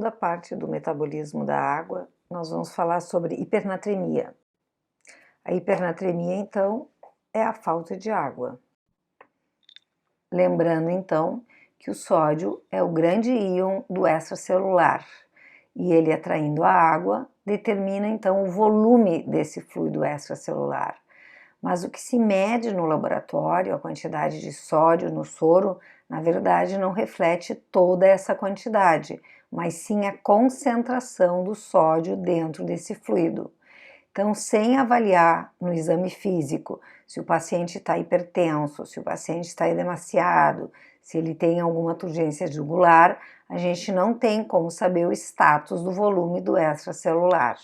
segunda parte do metabolismo da água, nós vamos falar sobre hipernatremia. A hipernatremia, então, é a falta de água. Lembrando, então, que o sódio é o grande íon do extracelular e ele, atraindo a água, determina, então, o volume desse fluido extracelular. Mas o que se mede no laboratório, a quantidade de sódio no soro, na verdade não reflete toda essa quantidade, mas sim a concentração do sódio dentro desse fluido. Então, sem avaliar no exame físico se o paciente está hipertenso, se o paciente está edemaciado, se ele tem alguma turgência jugular, a gente não tem como saber o status do volume do extracelular.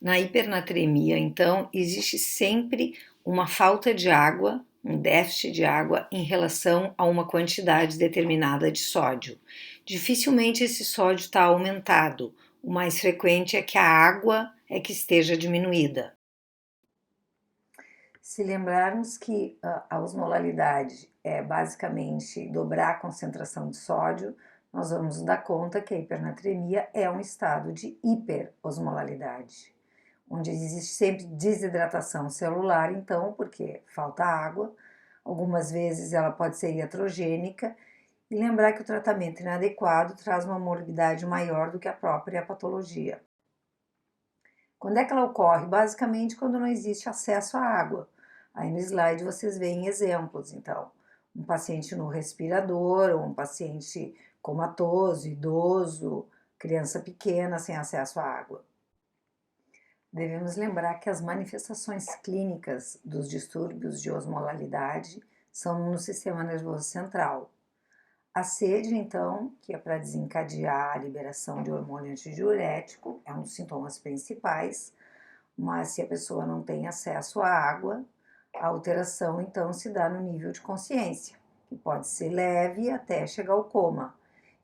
Na hipernatremia, então, existe sempre uma falta de água, um déficit de água em relação a uma quantidade determinada de sódio. Dificilmente esse sódio está aumentado, o mais frequente é que a água é que esteja diminuída. Se lembrarmos que a osmolalidade é basicamente dobrar a concentração de sódio, nós vamos dar conta que a hipernatremia é um estado de hiperosmolalidade, onde existe sempre desidratação celular, então, porque falta água, algumas vezes ela pode ser iatrogênica, e lembrar que o tratamento inadequado traz uma morbidade maior do que a própria patologia. Quando é que ela ocorre? Basicamente quando não existe acesso à água. Aí no slide vocês veem exemplos, então, um paciente no respirador, ou um paciente comatoso, idoso, criança pequena sem acesso à água. Devemos lembrar que as manifestações clínicas dos distúrbios de osmolalidade são no sistema nervoso central. A sede, então, que é para desencadear a liberação de hormônio antidiurético, é um dos sintomas principais, mas se a pessoa não tem acesso à água, a alteração, então, se dá no nível de consciência, que pode ser leve até chegar ao coma.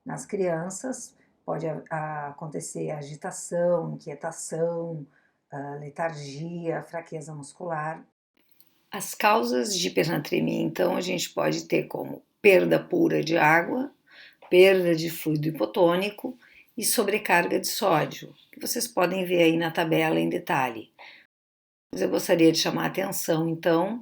Nas crianças, pode acontecer agitação, inquietação, letargia, fraqueza muscular. As causas de hipernatremia, então, a gente pode ter como perda pura de água, perda de fluido hipotônico e sobrecarga de sódio, que vocês podem ver aí na tabela em detalhe. Mas eu gostaria de chamar a atenção, então,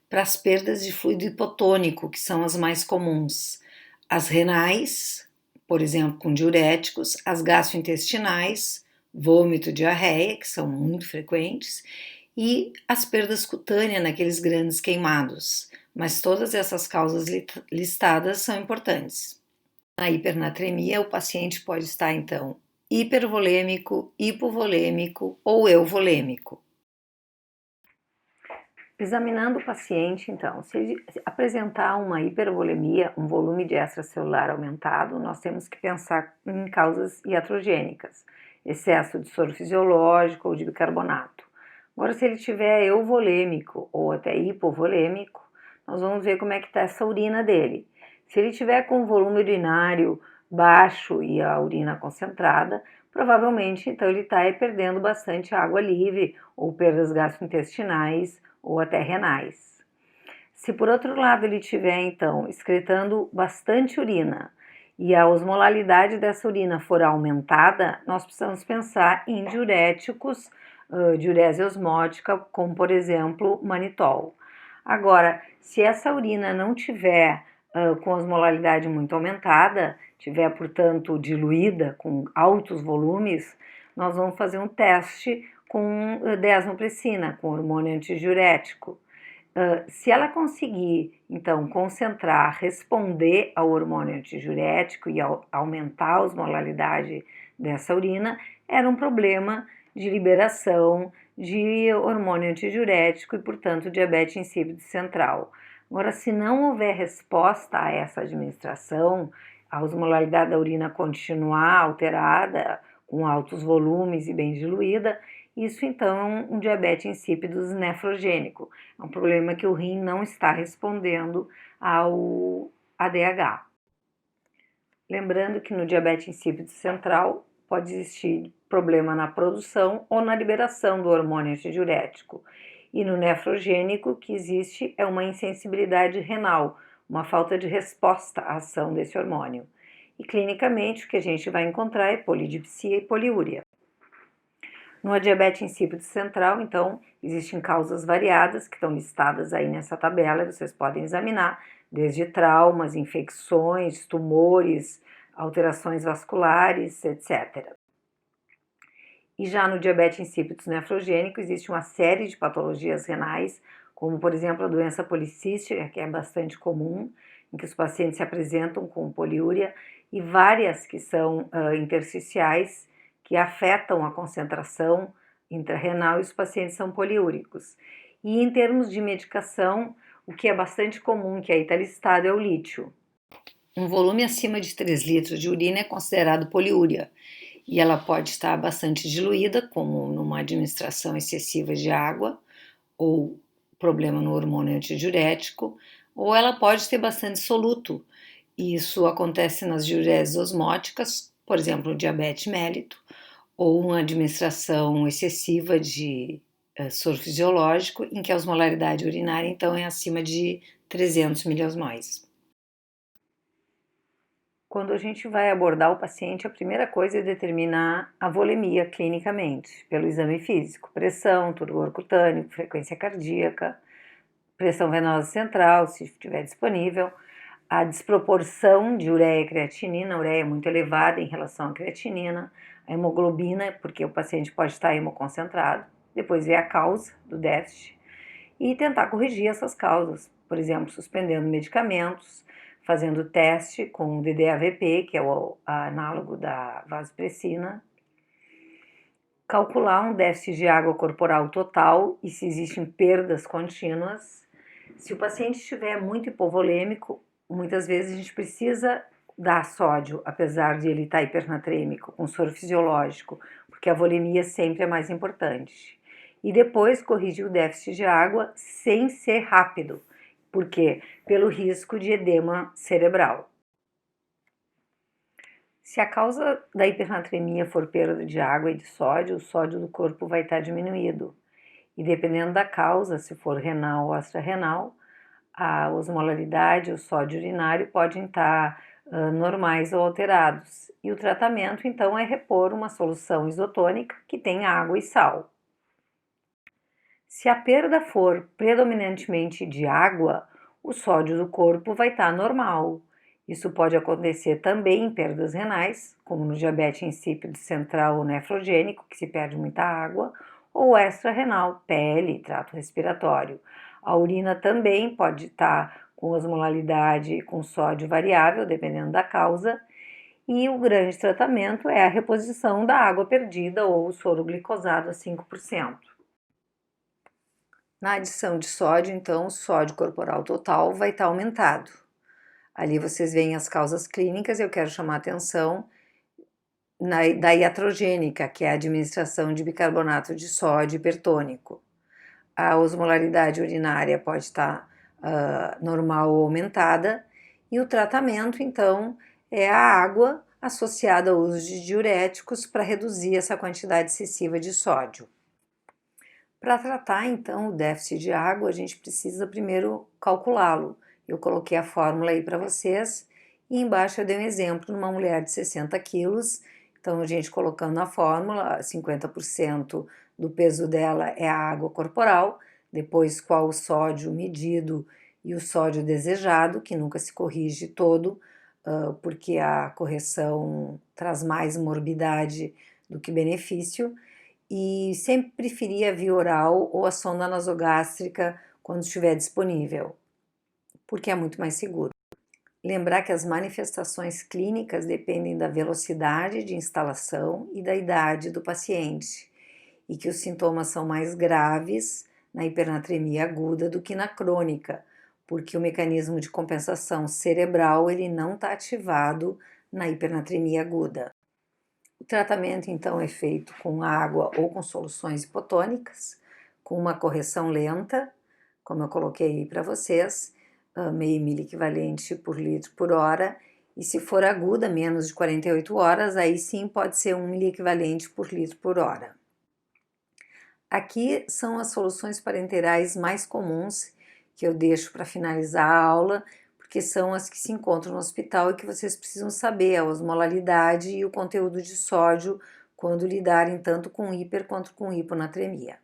para as perdas de fluido hipotônico, que são as mais comuns. As renais, por exemplo, com diuréticos, as gastrointestinais, vômito, diarreia, que são muito frequentes, e as perdas cutâneas naqueles grandes queimados. Mas todas essas causas listadas são importantes. Na hipernatremia, o paciente pode estar, então, hipervolêmico, hipovolêmico ou euvolêmico. Examinando o paciente, então, se ele apresentar uma hipervolemia, um volume de extracelular aumentado, nós temos que pensar em causas iatrogênicas, excesso de soro fisiológico ou de bicarbonato. Agora, se ele tiver euvolêmico ou até hipovolêmico, nós vamos ver como é que está essa urina dele. Se ele tiver com volume urinário baixo e a urina concentrada, provavelmente, então, ele está perdendo bastante água livre ou perdas gastrointestinais ou até renais. Se por outro lado ele tiver, então, excretando bastante urina e a osmolalidade dessa urina for aumentada, nós precisamos pensar em diuréticos, diurese osmótica, como por exemplo manitol. Agora, se essa urina não tiver com osmolalidade muito aumentada, tiver, portanto, diluída com altos volumes, nós vamos fazer um teste com desmopressina, com hormônio antidiurético. Se ela conseguir, então, concentrar, responder ao hormônio antidiurético e aumentar a osmolalidade dessa urina, era um problema de liberação de hormônio antidiurético e, portanto, diabetes insípido central. Agora, se não houver resposta a essa administração, a osmolaridade da urina continuar alterada, com altos volumes e bem diluída, isso então é um diabetes insípido nefrogênico. É um problema que o rim não está respondendo ao ADH. Lembrando que no diabetes insípido central pode existir problema na produção ou na liberação do hormônio antidiurético. E no nefrogênico, o que existe é uma insensibilidade renal, uma falta de resposta à ação desse hormônio. E clinicamente o que a gente vai encontrar é polidipsia e poliúria. No diabetes insípido central, então, existem causas variadas que estão listadas aí nessa tabela, vocês podem examinar, desde traumas, infecções, tumores, alterações vasculares, etc. E já no diabetes insípido nefrogênico existe uma série de patologias renais, como por exemplo a doença policística, que é bastante comum, em que os pacientes se apresentam com poliúria, e várias que são intersticiais, que afetam a concentração intrarrenal e os pacientes são poliúricos. E em termos de medicação, o que é bastante comum, que aí está listado, é o lítio. Um volume acima de 3 litros de urina é considerado poliúria, e ela pode estar bastante diluída, como numa administração excessiva de água, ou problema no hormônio antidiurético, ou ela pode ter bastante soluto. Isso acontece nas diureses osmóticas, por exemplo, o diabetes mellito, ou uma administração excessiva de soro fisiológico, em que a osmolaridade urinária, então, é acima de 300 miliosmóis. Quando a gente vai abordar o paciente, a primeira coisa é determinar a volemia clinicamente, pelo exame físico, pressão, turgor cutâneo, frequência cardíaca, pressão venosa central, se estiver disponível, a desproporção de ureia e creatinina, a ureia é muito elevada em relação à creatinina, a hemoglobina, porque o paciente pode estar hemoconcentrado, depois ver a causa do déficit e tentar corrigir essas causas, por exemplo, suspendendo medicamentos, fazendo teste com o DDAVP, que é o análogo da vasopressina, calcular um déficit de água corporal total e se existem perdas contínuas. Se o paciente estiver muito hipovolêmico, muitas vezes a gente precisa dar sódio, apesar de ele estar hipernatrêmico, com soro fisiológico, porque a volemia sempre é mais importante. E depois corrigir o déficit de água sem ser rápido, porque pelo risco de edema cerebral. Se a causa da hipernatremia for perda de água e de sódio, o sódio do corpo vai estar diminuído. E dependendo da causa, se for renal ou extrarrenal, a osmolaridade, o sódio urinário podem estar normais ou alterados. E o tratamento, então, é repor uma solução isotônica que tem água e sal. Se a perda for predominantemente de água, o sódio do corpo vai estar normal. Isso pode acontecer também em perdas renais, como no diabetes insípido central ou nefrogênico, que se perde muita água, ou extrarrenal, pele, trato respiratório. A urina também pode estar com osmolaridade e com sódio variável, dependendo da causa, e o grande tratamento é a reposição da água perdida ou o soro glicosado a 5%. Na adição de sódio, então, o sódio corporal total vai estar aumentado. Ali vocês veem as causas clínicas e eu quero chamar a atenção da iatrogênica, que é a administração de bicarbonato de sódio hipertônico. A osmolaridade urinária pode estar normal ou aumentada, e o tratamento, então, é a água associada ao uso de diuréticos para reduzir essa quantidade excessiva de sódio. Para tratar, então, o déficit de água, a gente precisa primeiro calculá-lo. Eu coloquei a fórmula aí para vocês e embaixo eu dei um exemplo numa mulher de 60 quilos. Então, a gente colocando a fórmula, 50% do peso dela é a água corporal, depois qual o sódio medido e o sódio desejado, que nunca se corrige todo, porque a correção traz mais morbidade do que benefício. E sempre preferia a via oral ou a sonda nasogástrica quando estiver disponível, porque é muito mais seguro. Lembrar que as manifestações clínicas dependem da velocidade de instalação e da idade do paciente, e que os sintomas são mais graves na hipernatremia aguda do que na crônica, porque o mecanismo de compensação cerebral ele não está ativado na hipernatremia aguda. O tratamento, então, é feito com água ou com soluções hipotônicas, com uma correção lenta, como eu coloquei aí para vocês, meio miliequivalente por litro por hora, e se for aguda, menos de 48 horas, aí sim pode ser 1 miliequivalente por litro por hora. Aqui são as soluções parenterais mais comuns que eu deixo para finalizar a aula, porque porque são as que se encontram no hospital e que vocês precisam saber, a osmolalidade e o conteúdo de sódio quando lidarem tanto com hiper quanto com hiponatremia.